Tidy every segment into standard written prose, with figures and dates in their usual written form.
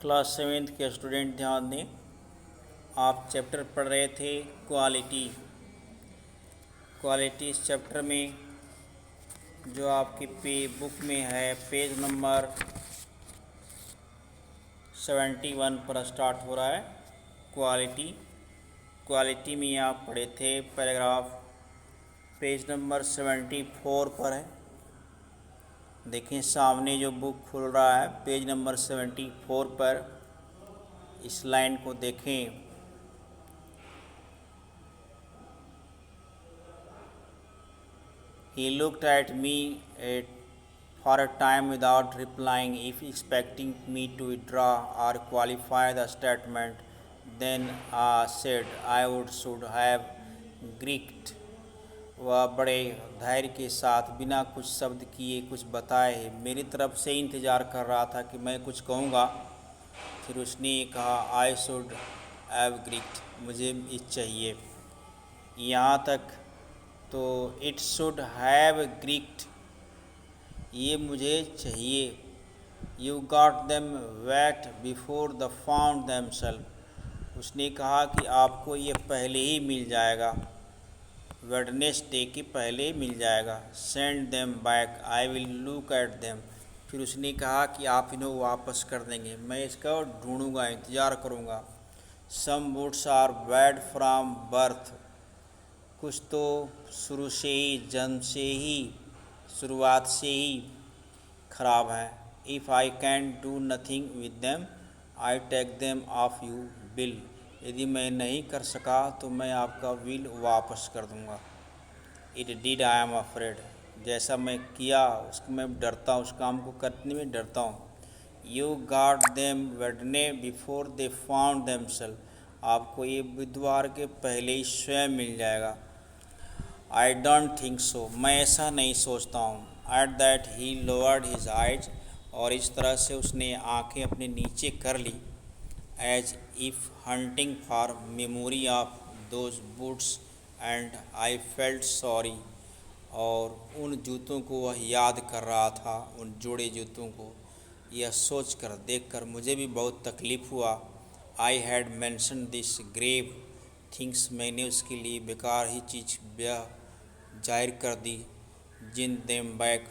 Class seventh के student ध्यान दें। आप चैप्टर पढ़ रहे थे क्वालिटी। इस चैप्टर में जो आपकी बुक में है पेज नंबर 71 पर स्टार्ट हो रहा है क्वालिटी में आप पढ़े थे पैराग्राफ पेज नंबर 74 पर है। देखें सामने जो बुक खुल रहा है पेज नंबर 74 पर, इस लाइन को देखें। He looked at me for a time without replying, if expecting me to withdraw or qualify the statement. Then said I should have Greeked. वह बड़े धैर्य के साथ बिना कुछ शब्द किए कुछ बताए मेरी तरफ से इंतज़ार कर रहा था कि मैं कुछ कहूँगा। फिर उसने कहा आई शुड हैव ग्रीक्ड, मुझे चाहिए। यहाँ तक तो इट शुड हैव ग्रीक्ड, ये मुझे चाहिए। You got them wet before the found themselves, उसने कहा कि आपको ये पहले ही मिल जाएगा, वेडनेसडे के पहले मिल जाएगा। Send them back, I will look at them, फिर उसने कहा कि आप इन्हें वापस कर देंगे, मैं इसका ढूंढूंगा, इंतज़ार करूंगा। Some boots are bad from birth, कुछ तो शुरू से ही, जन्म से ही, शुरुआत से ही खराब है। If I can do nothing with them I take them off you bill, यदि मैं नहीं कर सका तो मैं आपका बिल वापस कर दूंगा। It did I am afraid, जैसा मैं किया उसको मैं डरता हूँ, उस काम को करने में डरता हूँ। You got them Wednesday before they found themselves, आपको ये बुधवार के पहले ही स्वयं मिल जाएगा। आई डोंट थिंक सो, मैं ऐसा नहीं सोचता हूँ। At that he lowered his eyes, और इस तरह से उसने आंखें अपने नीचे कर ली। As if hunting for memory of those boots and I felt sorry, और उन जूतों को वह याद कर रहा था, उन जोड़े जूतों को। यह सोच कर देख कर मुझे भी बहुत तकलीफ़ हुआ। I had mention this grave things, मैंने उसके लिए बेकार ही चीज़ जाहिर कर दी। जिन देम बैक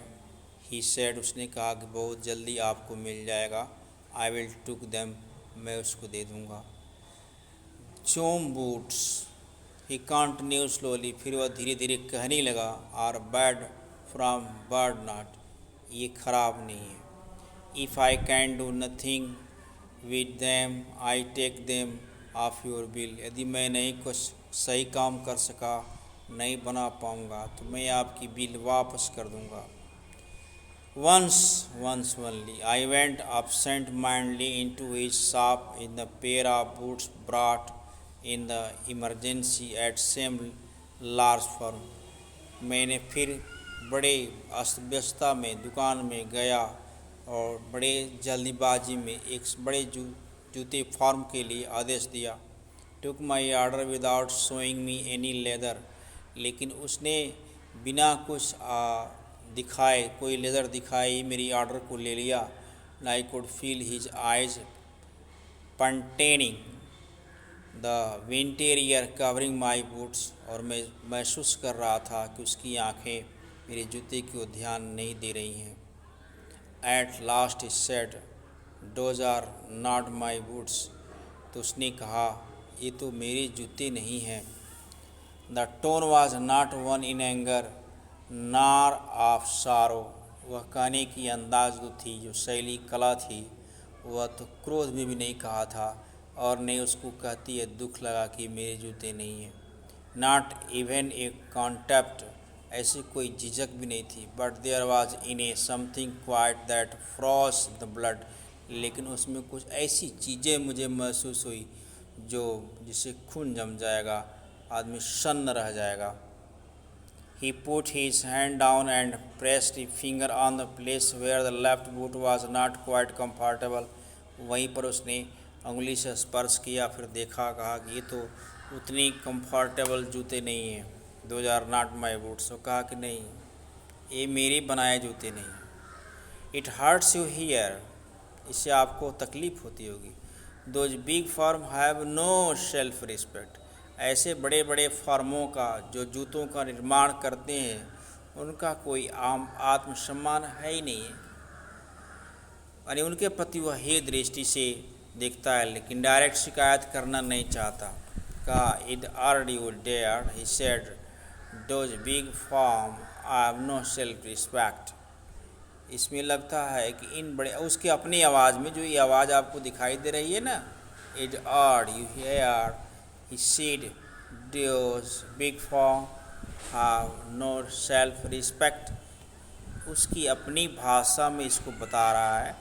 ही सेड, उसने कहा कि बहुत जल्दी आपको मिल जाएगा। आई विल टुक देम, मैं उसको दे दूँगा। चोम बूट्स, ही कंटिन्यू स्लोली, फिर वह धीरे धीरे कहने लगा, are bad from bird not, ये खराब नहीं है। If I can do nothing with them I take them off your bill, यदि मैं नहीं कुछ सही काम कर सका, नहीं बना पाऊँगा, तो मैं आपकी बिल वापस कर दूँगा। Once only, I went absent-mindedly into his shop in the pair of boots brought in the emergency at some large firm. मैंने फिर बड़े अस्तव्यस्तता में दुकान में गया और बड़े जल्दीबाजी में एक बड़े जूते फॉर्म के लिए आदेश दिया। Took my order without showing me any leather, लेकिन उसने बिना कुछ दिखाए, कोई लेदर दिखाए मेरी ऑर्डर को ले लिया। I could feel his eyes containing the interior covering my boots, और मैं महसूस कर रहा था कि उसकी आंखें मेरे जूते को ध्यान नहीं दे रही हैं। At last he said those are not my boots, तो उसने कहा ये तो मेरे जूते नहीं हैं। The tone was not one in anger nor of sorrow, वह कहने की अंदाज जो थी, जो शैली कला थी, वह तो क्रोध में भी नहीं कहा था और नहीं उसको कहती है दुख लगा कि मेरे जूते नहीं हैं। नॉट इवन ए कॉन्टेप्ट, ऐसी कोई झिझक भी नहीं थी। But there was in a something quite that froze the blood, लेकिन उसमें कुछ ऐसी चीज़ें मुझे महसूस हुई जो जिससे खून जम जाएगा, आदमी सन्न रह जाएगा। He put his hand down and pressed a finger on the place where the left boot was not quite comfortable. वहीं पर उसने उंगली से स्पर्श किया, फिर देखा, कहा कि ये तो उतनी कंफर्टेबल जूते नहीं हैं, those are not my boots. तो कहा कि नहीं, ये मेरे बनाए जूते नहीं। इट हर्ट्स यू हियर इससे आपको तकलीफ़ होती होगी। Those big firm have no self respect, ऐसे बड़े बड़े फर्मों का जो जूतों का निर्माण करते हैं उनका कोई आम आत्मसम्मान है ही नहीं है, यानी उनके प्रति वह हे दृष्टि से देखता है, लेकिन डायरेक्ट शिकायत करना नहीं चाहता। कहा id are you dare, he said those big firm I have no self respect. इसमें लगता है कि इन बड़े, उसके अपनी आवाज़ में, जो ये आवाज़ आपको दिखाई दे रही है ना, id are you here, he said those big firm have no self respect, उसकी अपनी भाषा में इसको बता रहा है।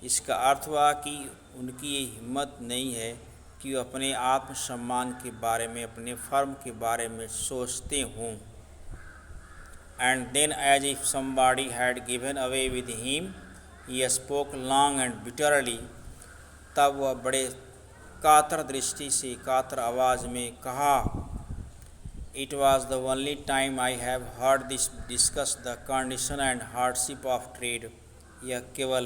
इसका अर्थ हुआ कि उनकी ये हिम्मत नहीं है कि वो अपने आत्मसम्मान के बारे में, अपने फर्म के बारे में सोचते हों। And then as if somebody had given away with him, he spoke long and bitterly, तब वह बड़े कातर दृष्टि से, कातर आवाज़ में कहा, It was the only time I have heard this discuss the condition and hardship of trade. यह केवल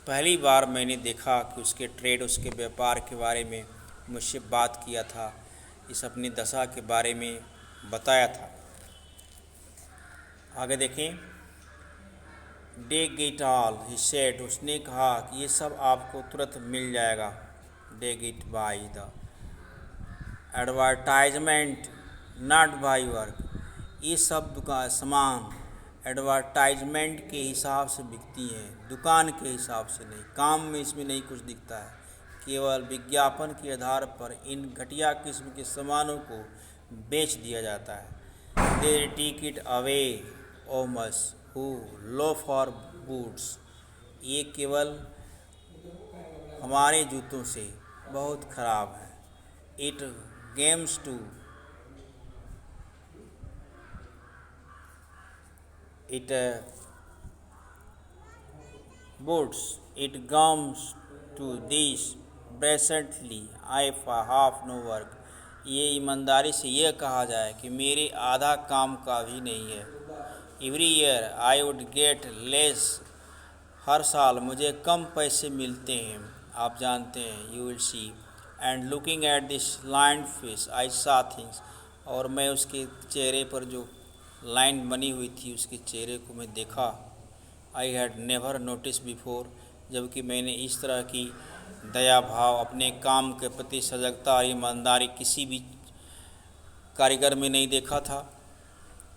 पहली बार मैंने देखा कि उसके ट्रेड, उसके व्यापार के बारे में मुझसे बात किया था, इस अपनी दशा के बारे में बताया था। आगे देखें, Take it all, he said, उसने कहा कि ये सब आपको तुरंत मिल जाएगा। Take it by the advertisement, not by work, ये सब दुकान सामान एडवर्टाइजमेंट के हिसाब से बिकती हैं, दुकान के हिसाब से नहीं। काम में इसमें नहीं कुछ दिखता है, केवल विज्ञापन के आधार पर इन घटिया किस्म के सामानों को बेच दिया जाता है। दे टेक इट अवे ओमस हु लो फॉर बूट्स, ये केवल हमारे जूतों से बहुत ख़राब है। It games to it boots, it comes to this presently I have no work, ये ईमानदारी से यह कहा जाए कि मेरे आधा काम का भी नहीं है। Every year I would get less, हर साल मुझे कम पैसे मिलते हैं, आप जानते हैं, you will see. And looking at this line face I saw things, और मैं उसके चेहरे पर जो लाइन बनी हुई थी, उसके चेहरे को मैं देखा। I had never notice before, जबकि मैंने इस तरह की दया भाव, अपने काम के प्रति सजगता और ईमानदारी किसी भी कारीगर में नहीं देखा था।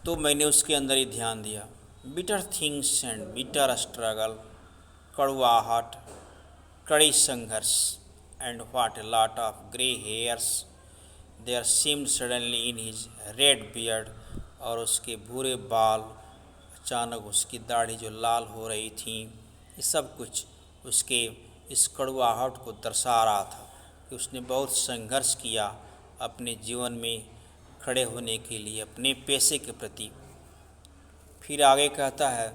तो मैंने उसके अंदर ही ध्यान दिया। Bitter things and bitter struggle, कड़वाहट, कड़ी संघर्ष, and what a lot of grey hairs there seemed suddenly in his red beard, और उसके भूरे बाल, अचानक उसकी दाढ़ी जो लाल हो रही थी, ये सब कुछ उसके इस कड़वाहट को दर्शा रहा था कि उसने बहुत संघर्ष किया अपने जीवन में खड़े होने के लिए, अपने पैसे के प्रति। फिर आगे कहता है,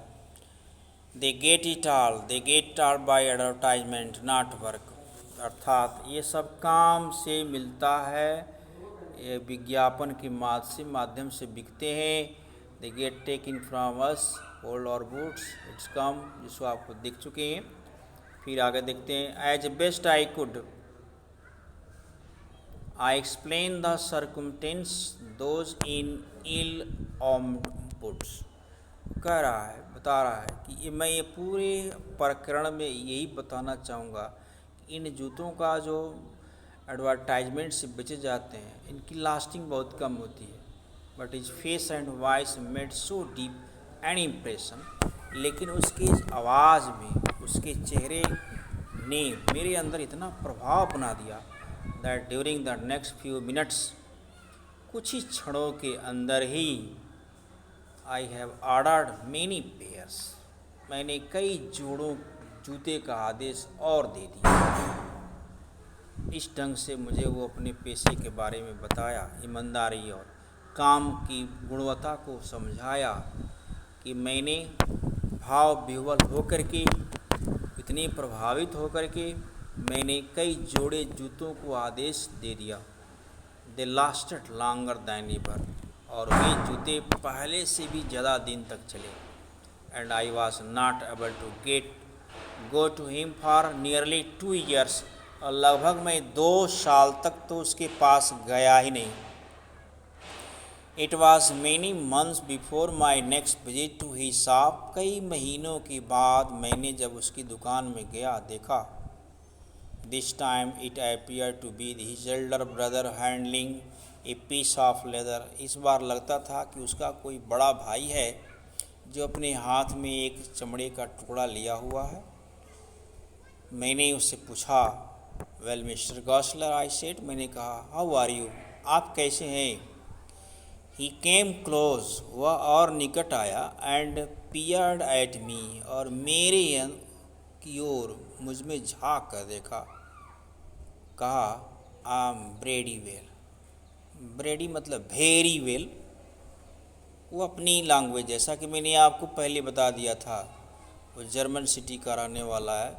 they get all by advertisement not work, अर्थात ये सब काम से मिलता है, ये विज्ञापन के माध्यम से बिकते हैं। They get taken from us old और बूट्स, इट्स कम, जिसको आपको दिख चुके हैं। फिर आगे देखते हैं, as best I could I explain the circumstance those in ill armed boots, कह रहा है, बता रहा है कि मैं ये पूरे प्रकरण में यही बताना चाहूँगा कि इन जूतों का जो एडवर्टाइजमेंट से बेचे जाते हैं, इनकी लास्टिंग बहुत कम होती है। But is face and voice made so deep an impression, लेकिन उसकी आवाज़ में, उसके चेहरे ने मेरे अंदर इतना प्रभाव बना दिया that during the next few minutes, कुछ ही क्षणों के अंदर ही, I have ordered many pairs, मैंने कई जोड़ों जूते का आदेश और दे दिया। इस ढंग से मुझे वो अपने पेशे के बारे में बताया, ईमानदारी और काम की गुणवत्ता को समझाया कि मैंने भाव विह्वल होकर के, इतने प्रभावित होकर के मैंने कई जोड़े जूतों को आदेश दे दिया। दे लास्टेड लॉन्गर दैन एवर, और वे जूते पहले से भी ज़्यादा दिन तक चले। And I was not able to get go to him for nearly 2 years. और लगभग मैं 2 साल तक तो उसके पास गया ही नहीं. It was many months before my next visit to his shop. कई महीनों के बाद मैंने जब उसकी दुकान में गया देखा. This time it appeared to be his elder brother handling a piece of leather. इस बार लगता था कि उसका कोई बड़ा भाई है जो अपने हाथ में एक चमड़े का टुकड़ा लिया हुआ है. मैंने उससे पूछा, वेल मिस्टर गॉसलर, आई सेड, मैंने कहा, हाउ आर यू, आप कैसे हैं. ही केम क्लोज, वह और निकट आया, एंड पियर्ड एट मी, और मेरे की ओर मुझ में झाँक कर देखा. कहा, आई एम ब्रेडी वेल. ब्रेडी मतलब वेरी वेल. वो अपनी लैंग्वेज, जैसा कि मैंने आपको पहले बता दिया था, वो जर्मन सिटी का रहने वाला है,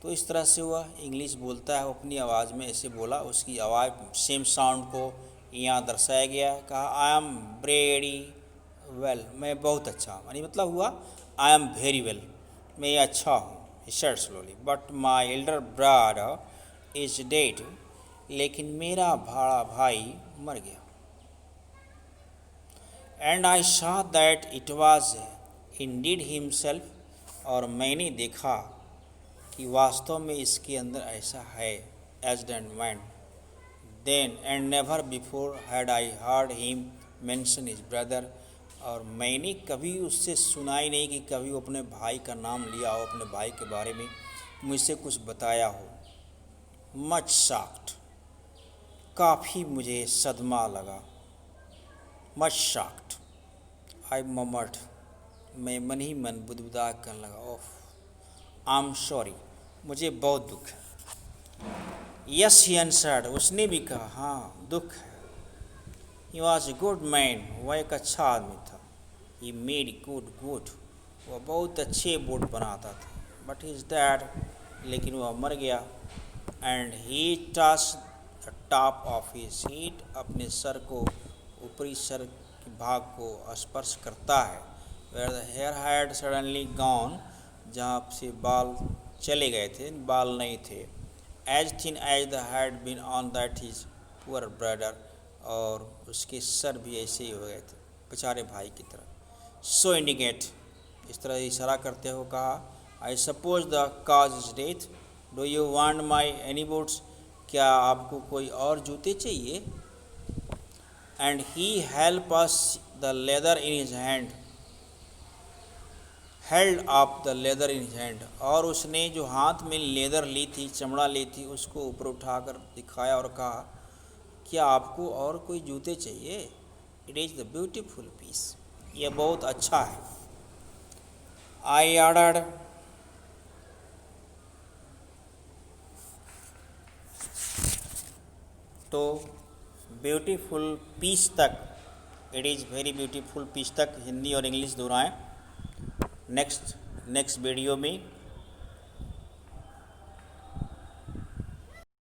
तो इस तरह से वह इंग्लिश बोलता है. वो अपनी आवाज़ में ऐसे बोला, उसकी आवाज़ सेम साउंड को यहाँ दर्शाया गया. कहा, आई एम ब्रेडी वेल, मैं बहुत अच्छा, यानी मतलब हुआ आई एम वेरी वेल, मैं अच्छा हूँ. He said slowly, but my elder brother is dead, लेकिन मेरा बड़ा भाई मर गया. And I saw that it was Indeed himself, और मैंने देखा कि वास्तव में इसके अंदर ऐसा है. As and man then and never before had I heard him mention his brother, और मैंने कभी उससे सुना ही नहीं कि कभी वो अपने भाई का नाम लिया हो, अपने भाई के बारे में मुझसे कुछ बताया हो. मच शॉक्ड, काफ़ी मुझे सदमा लगा. मच शॉक्ड, आई ममर्ड, मैं मन ही मन बुदबुदा कर लगा. ओह, आई एम सॉरी, मुझे बहुत दुख है. यस ही आंसर्ड, उसने भी कहा, हाँ दुख है. He was a good man, वह एक अच्छा आदमी था. ही मेड गुड गुड, वह बहुत अच्छे बोट बनाता था. बट ही इज डैड, लेकिन वह मर गया. And he touch the top of his head, अपने सर को, ऊपरी सर के भाग को स्पर्श करता है. Where the hair had suddenly gone, जहाँ से बाल चले गए थे, बाल नहीं थे. As thin as the had been on that his poor brother, और उसके सर भी ऐसे ही हो गए थे बेचारे भाई की तरह. सो इंडिकेट, इस तरह इशारा करते हो कहा, I suppose the cause is death, do you want my any boots, क्या आपको कोई और जूते चाहिए. And he help us the leather in his hand, held up the leather in hand, और उसने जो हाथ में लेदर ली थी, चमड़ा ली थी, उसको ऊपर उठाकर दिखाया और कहा, क्या आपको और कोई जूते चाहिए. It is the beautiful piece, यह बहुत अच्छा है. आई ऑर्डर्ड, तो ब्यूटीफुल पीस तक, it is very beautiful piece तक हिंदी और इंग्लिश दोहराएं. नेक्स्ट वीडियो में